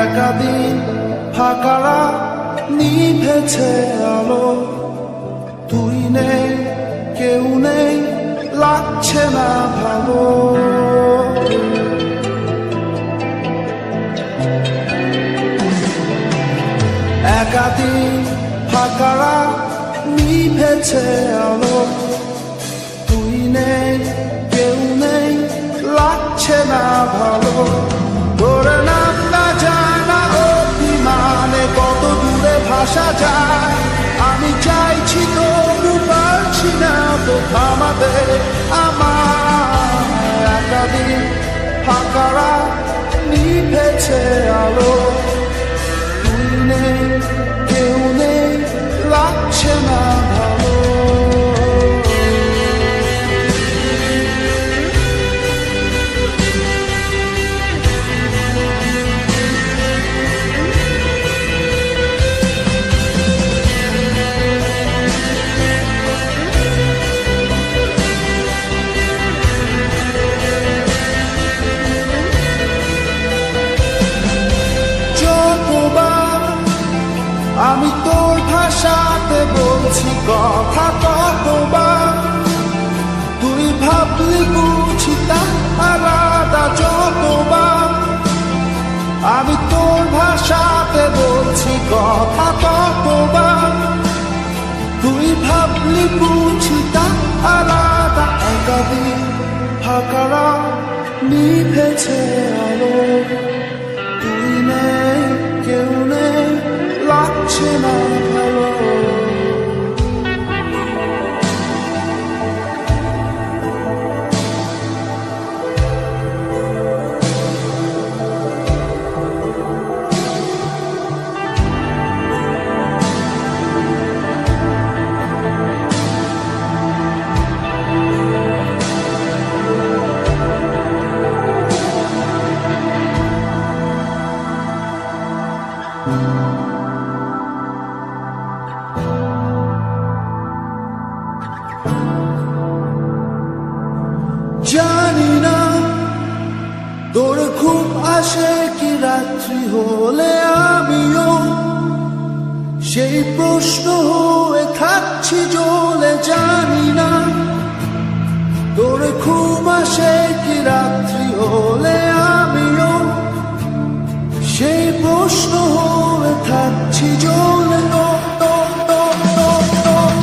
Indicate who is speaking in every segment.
Speaker 1: একাদিন ফাঁকারা নিভেছে আলো, তুই নেই কেউ নেই লাগছে না ভালো। একাদিন ফাঁকারা নিভেছে আলো, তুই নেই কেউ নেই লাগছে না ভালো। তোর নাম না জানা অভিমানে কত দূরে ভাষা যায়, আমি চাইছি তবু পারছি না তো থামাতে আমার। একাদিন ফাঁকারা নিভেছে আলো, তুই নেই কেউ নেই লাগছে না ভালো। আমি তোর ভাষাতে বলছি কথা কতবার, তুই ভাবলি বুঝি তা আলাদা যতবার। আমি তোর ভাষাতে বলছি কথা কতবার, তুই ভাবলি বুঝি তা আলাদা। একাদিন ফাঁকারা নিভেছে আলো, তুই নেই কেউ নেই লাগছে না ভালো। জানি না তোর ঘুম আসে কি রাত্রি হলে, আমিও সেই প্রশ্ন হয়ে থাকছি জ্বলে। জানি না তোর ঘুম আসে কি রাত্রি হলে, আমিও সেই প্রশ্ন হয়ে থাকছি জ্বলে।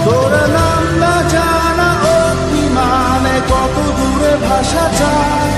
Speaker 1: তোর নাম না জানা অভিমানে কত দূরে ভাষা যায়,